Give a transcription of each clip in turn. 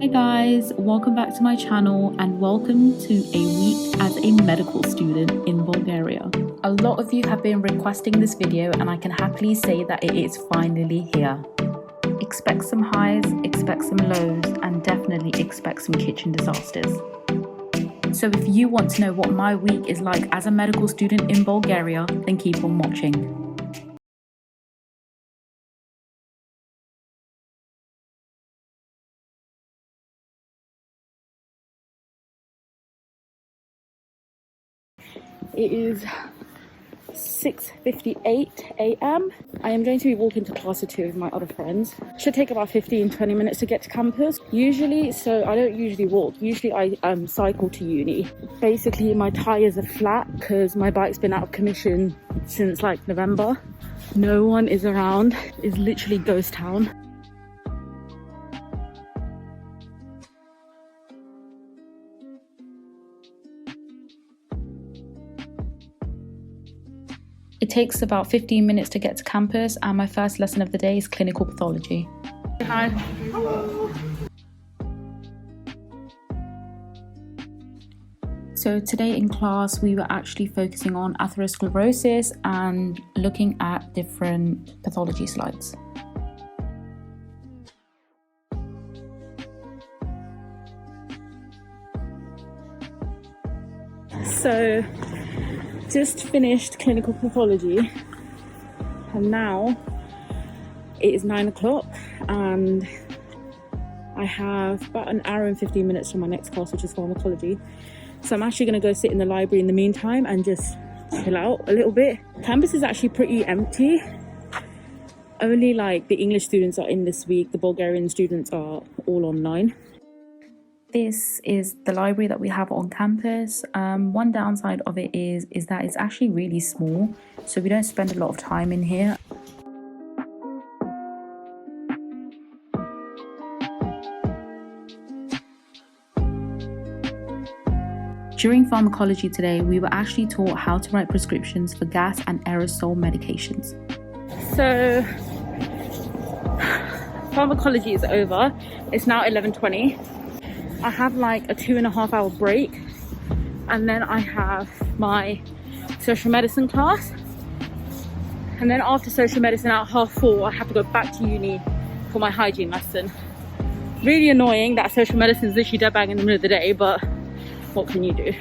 Hi guys, welcome back to my channel and welcome to a week as a medical student in Bulgaria. A lot of you have been requesting this video and I can happily say that it is finally here. Expect some highs, expect some lows, and definitely expect some kitchen disasters. So if you want to know what my week is like as a medical student in Bulgaria, then keep on watching. It is 6:58 a.m. I am going to be walking to class with two of my other friends. Should take about 15-20 minutes to get to campus. So I don't usually walk. Usually I cycle to uni. Basically my tires are flat because my bike's been out of commission since like November. No one is around. It's literally ghost town. It takes about 15 minutes to get to campus, and my first lesson of the day is clinical pathology. Hi. Hello. So today in class we were actually focusing on atherosclerosis and looking at different pathology slides. So just finished clinical pathology and now it is 9 o'clock and I have about an hour and 15 minutes from my next class, which is pharmacology. So I'm actually going to go sit in the library in the meantime and just chill out a little bit. Campus is actually pretty empty. Only like the English students are in this week. The Bulgarian students are all online. This is the library that we have on campus. One downside of it is that it's actually really small, so we don't spend a lot of time in here. During pharmacology today, we were actually taught how to write prescriptions for gas and aerosol medications. So pharmacology is over. It's now 11:20. I have like a 2.5 hour break and then I have my social medicine class, and then after social medicine at 4:30 I have to go back to uni for my hygiene lesson. Really annoying that social medicine is literally dead bang in the middle of the day, but what can you do?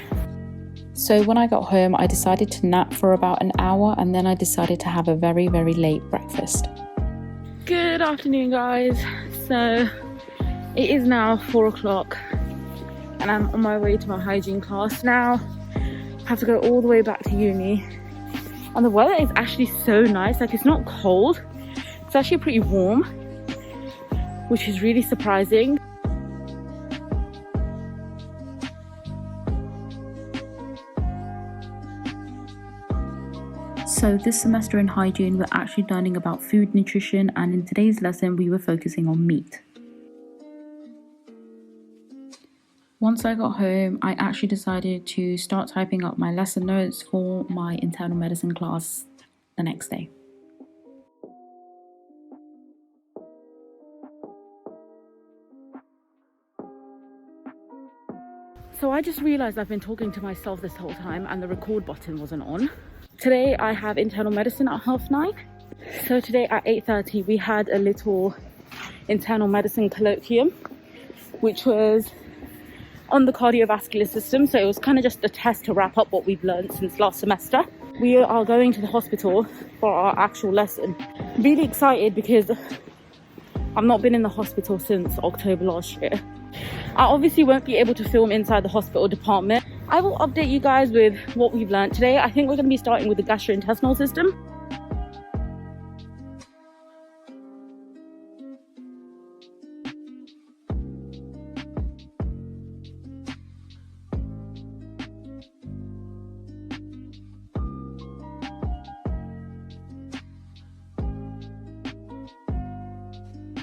So when I got home I decided to nap for about an hour and then I decided to have a very late breakfast. Good afternoon guys. So it is now 4 o'clock and I'm on my way to my hygiene class now. I have to go all the way back to uni and the weather is actually so nice. Like, it's not cold, it's actually pretty warm, which is really surprising. So this semester in hygiene we're actually learning about food nutrition, and in today's lesson we were focusing on meat. Once I got home, I actually decided to start typing up my lesson notes for my internal medicine class the next day. So I just realized I've been talking to myself this whole time and the record button wasn't on. Today I have internal medicine at 9:30. So today at 8:30 we had a little internal medicine colloquium, which was on the cardiovascular system. So it was kind of just a test to wrap up what we've learned since last semester. We are going to the hospital for our actual lesson. Really excited because I've not been in the hospital since October last year. I obviously won't be able to film inside the hospital department. I will update you guys with what we've learned today. I think we're going to be starting with the gastrointestinal system.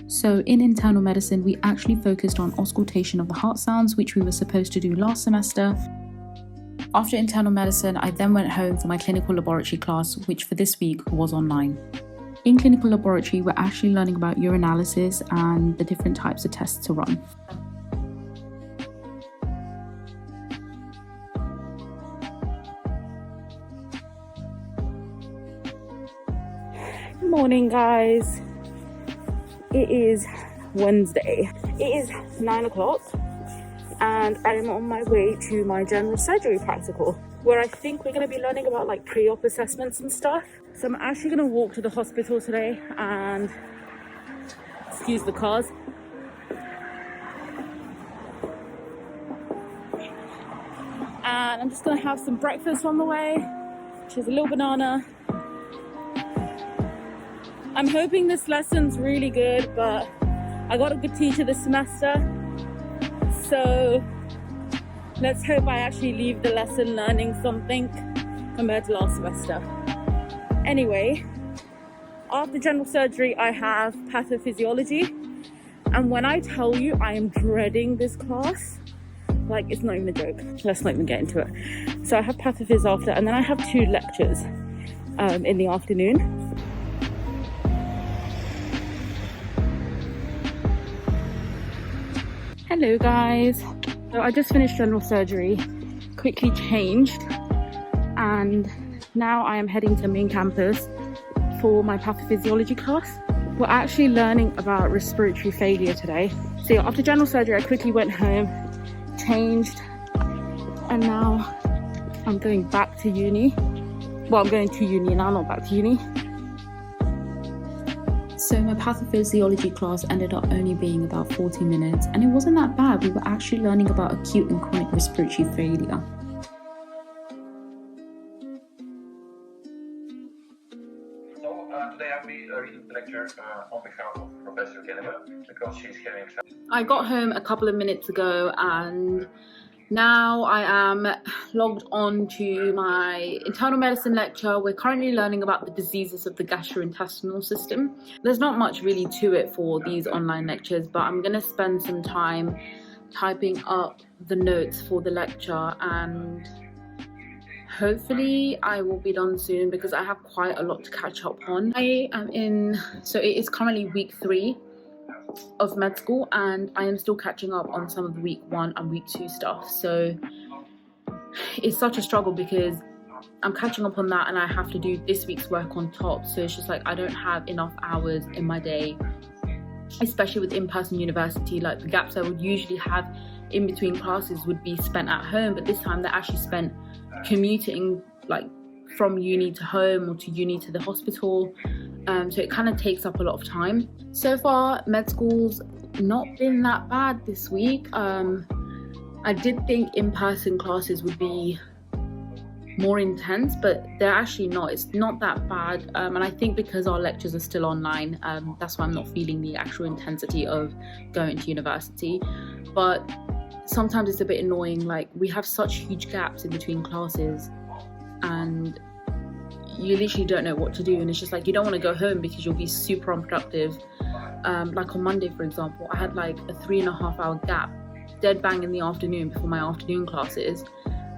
So in internal medicine, we actually focused on auscultation of the heart sounds, which we were supposed to do last semester. After internal medicine, I then went home for my clinical laboratory class, which for this week was online. In clinical laboratory, we're actually learning about urinalysis and the different types of tests to run. Morning, guys. It is Wednesday. It is 9 o'clock and I am on my way to my general surgery practical, where I think we're going to be learning about like pre-op assessments and stuff. So I'm actually going to walk to the hospital today and excuse the cars. And I'm just going to have some breakfast on the way, which is a little banana. I'm hoping this lesson's really good, but I got a good teacher this semester, so let's hope I actually leave the lesson learning something compared to last semester. Anyway, after general surgery I have pathophysiology, and when I tell you I am dreading this class, like it's not even a joke. Let's not even get into it. So I have pathophys after, and then I have 2 lectures in the afternoon. Hello guys, so I just finished general surgery, quickly changed, and now I am heading to main campus for my pathophysiology class. We're actually learning about respiratory failure today. So yeah, after general surgery I quickly went home, changed, and now I'm going back to uni. Well, I'm going to uni now, not back to uni. So my pathophysiology class ended up only being about 40 minutes, and it wasn't that bad. We were actually learning about acute and chronic respiratory failure. So today I'll be reading the lecture on behalf of Professor Geneva because she's having some... I got home a couple of minutes ago and now I am logged on to my internal medicine lecture. We're currently learning about the diseases of the gastrointestinal system. There's not much really to it for these online lectures, but I'm going to spend some time typing up the notes for the lecture, and hopefully I will be done soon because I have quite a lot to catch up on. So it is currently week 3 of med school, and I am still catching up on some of the week 1 and week 2 stuff. So it's such a struggle because I'm catching up on that and I have to do this week's work on top. So it's just like I don't have enough hours in my day, especially with in-person university. Like the gaps I would usually have in between classes would be spent at home, but this time they're actually spent commuting, like from uni to home or to uni to the hospital. So it kind of takes up a lot of time. So far, med school's not been that bad this week. I did think in-person classes would be more intense, but they're actually not. It's not that bad. And I think because our lectures are still online, that's why I'm not feeling the actual intensity of going to university. But sometimes it's a bit annoying. Like we have such huge gaps in between classes and you literally don't know what to do, and it's just like you don't want to go home because you'll be super unproductive. Like on Monday, for example, I had like a 3.5 hour gap dead bang in the afternoon before my afternoon classes,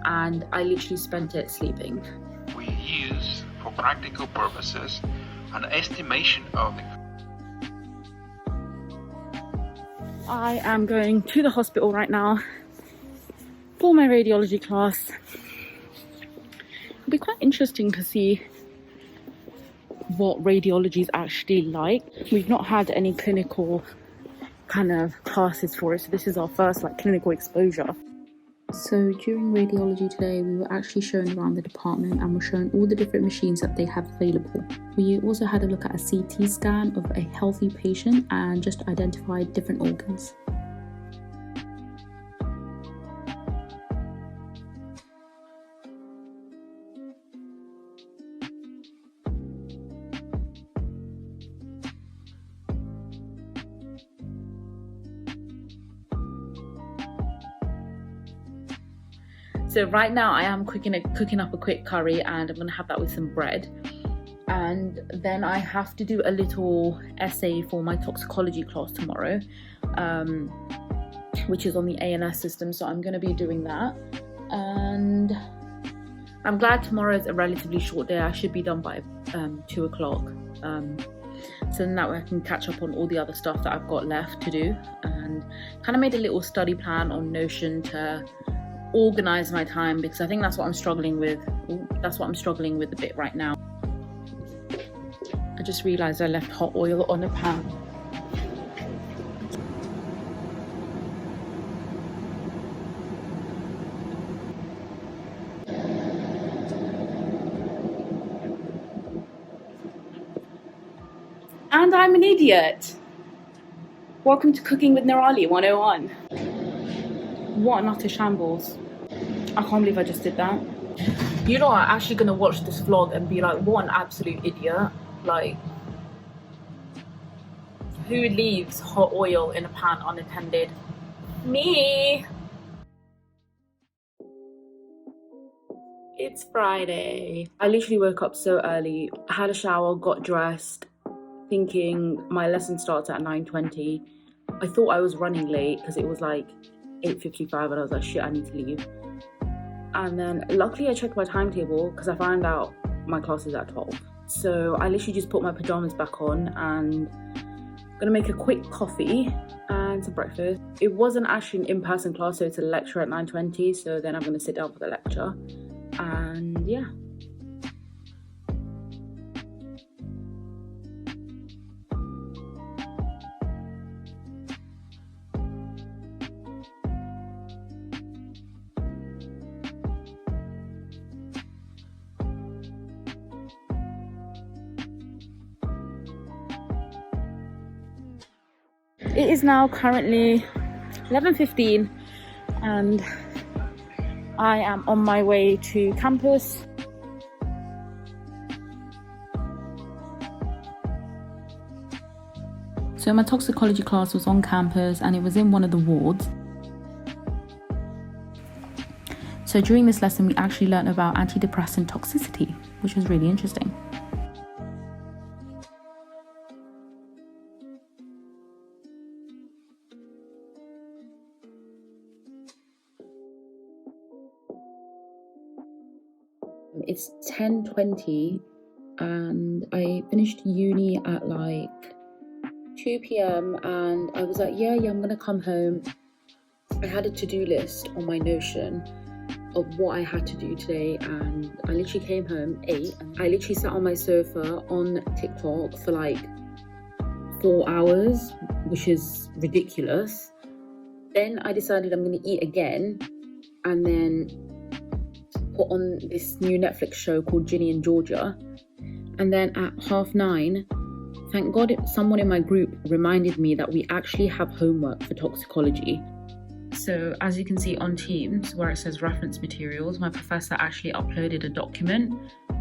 and I literally spent it sleeping. We use for practical purposes an estimation of the... I am going to the hospital right now for my radiology class. It'll be quite interesting to see what radiology is actually like. We've not had any clinical kind of classes for it, so this is our first like clinical exposure. So during radiology today, we were actually shown around the department and were shown all the different machines that they have available. We also had a look at a CT scan of a healthy patient and just identified different organs. So right now I am cooking up a quick curry, and I'm going to have that with some bread. And then I have to do a little essay for my toxicology class tomorrow, which is on the ANS system. So I'm going to be doing that. And I'm glad tomorrow is a relatively short day. I should be done by 2 o'clock. So then that way I can catch up on all the other stuff that I've got left to do, and kind of made a little study plan on Notion to organize my time, because I think that's what I'm struggling with. That's what I'm struggling with a bit right now. I just realized I left hot oil on a pan. And I'm an idiot. Welcome to Cooking with Nirali 101. What an utter shambles. I can't believe I just did that. You know, I'm actually gonna watch this vlog and be like, what an absolute idiot. Like, who leaves hot oil in a pan unattended? Me! It's Friday. I literally woke up so early, had a shower, got dressed, thinking my lesson starts at 9:20. I thought I was running late because it was like 8:55 and I was like, shit, I need to leave. And then luckily I checked my timetable because I found out my class is at 12. So I literally just put my pajamas back on and I'm gonna make a quick coffee and some breakfast. It wasn't actually an in-person class, so it's a lecture at 9:20. So then I'm gonna sit down for the lecture and yeah. It is now currently 11:15 and I am on my way to campus. So my toxicology class was on campus and it was in one of the wards. So during this lesson we actually learned about antidepressant toxicity, which was really interesting. It's 10:20 and I finished uni at like 2 p.m. and I was like, yeah, I'm gonna come home. I had a to-do list on my Notion of what I had to do today, and I literally came home, ate, and I literally sat on my sofa on TikTok for like 4 hours, which is ridiculous. Then I decided I'm gonna eat again and then put on this new Netflix show called Ginny and Georgia. And then at 9:30, thank God someone in my group reminded me that we actually have homework for toxicology. So as you can see on Teams where it says reference materials, my professor actually uploaded a document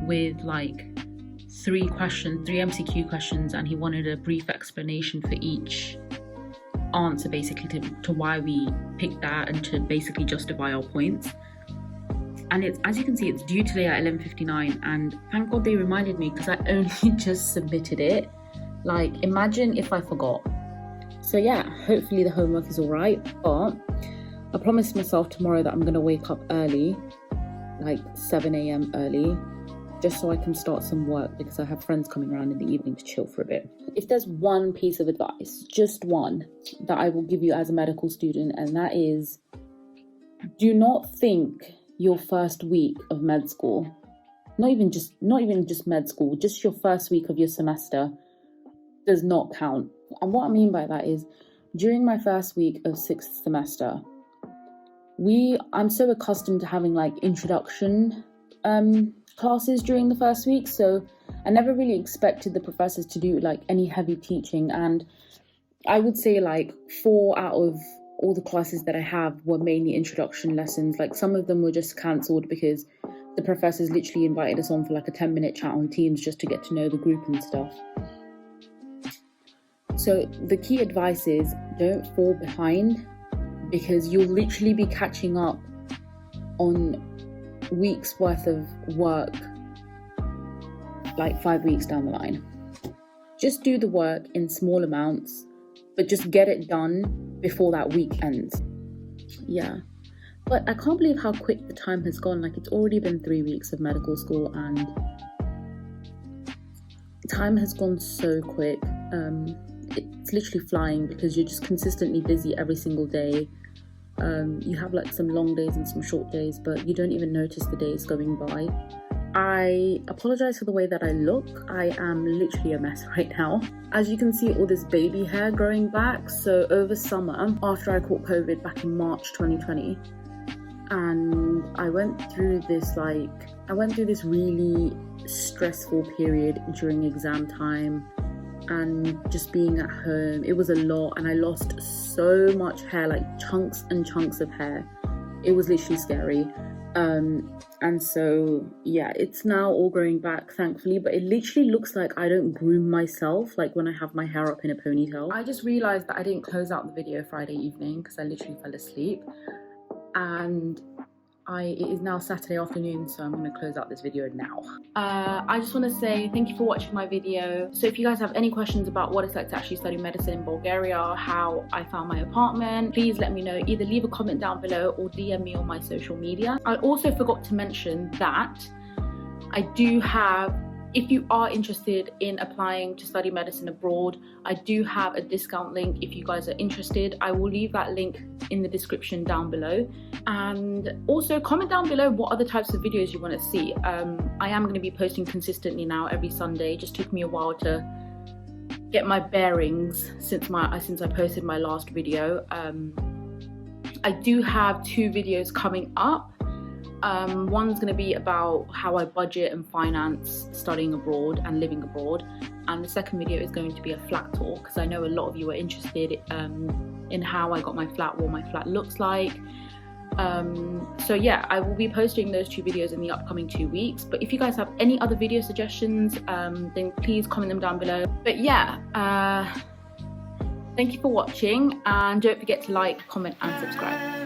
with like 3 MCQ questions, and he wanted a brief explanation for each answer basically to why we picked that and to basically justify our points. And it's, as you can see, it's due today at 11:59, and thank God they reminded me because I only just submitted it. Like, imagine if I forgot. So yeah, hopefully the homework is all right, but I promised myself tomorrow that I'm gonna wake up early, like 7 a.m. early, just so I can start some work because I have friends coming around in the evening to chill for a bit. If there's one piece of advice, just one, that I will give you as a medical student, and that is, do not think your first week of med school, not even just med school, just your first week of your semester does not count. And what I mean by that is, during my first week of 6th semester, I'm so accustomed to having like introduction classes during the first week, so I never really expected the professors to do like any heavy teaching, and I would say like 4 out of all the classes that I have were mainly introduction lessons. Like some of them were just cancelled because the professors literally invited us on for like a 10-minute chat on Teams just to get to know the group and stuff. So the key advice is don't fall behind, because you'll literally be catching up on weeks worth of work like 5 weeks down the line. Just do the work in small amounts, but just get it done before that week ends. Yeah, but I can't believe how quick the time has gone. Like, it's already been 3 weeks of medical school and time has gone so quick. It's literally flying because you're just consistently busy every single day. You have like some long days and some short days, but you don't even notice the days going by. I apologize for the way that I look. I am literally a mess right now. As you can see, all this baby hair growing back. So over summer, after I caught COVID back in March 2020, and I went through this really stressful period during exam time and just being at home. It was a lot, and I lost so much hair, like chunks and chunks of hair. It was literally scary. And so yeah, it's now all growing back, thankfully, but it literally looks like I don't groom myself, like when I have my hair up in a ponytail. I just realized that I didn't close out the video Friday evening because I literally fell asleep, and it is now Saturday afternoon, so I'm going to close out this video now. I just want to say thank you for watching my video. So if you guys have any questions about what it's like to actually study medicine in Bulgaria, how I found my apartment, please let me know. Either leave a comment down below or DM me on my social media. I also forgot to mention that I do have, if you are interested in applying to study medicine abroad, I do have a discount link if you guys are interested. I will leave that link in the description down below. And also comment down below what other types of videos you want to see. I am going to be posting consistently now every Sunday. It just took me a while to get my bearings since I posted my last video. I do have 2 videos coming up. One's going to be about how I budget and finance studying abroad and living abroad, and the second video is going to be a flat tour, because I know a lot of you are interested in how I got my flat, what my flat looks like. So yeah, I will be posting those 2 videos in the upcoming 2 weeks, but if you guys have any other video suggestions, then please comment them down below. But yeah, thank you for watching, and don't forget to like, comment and subscribe.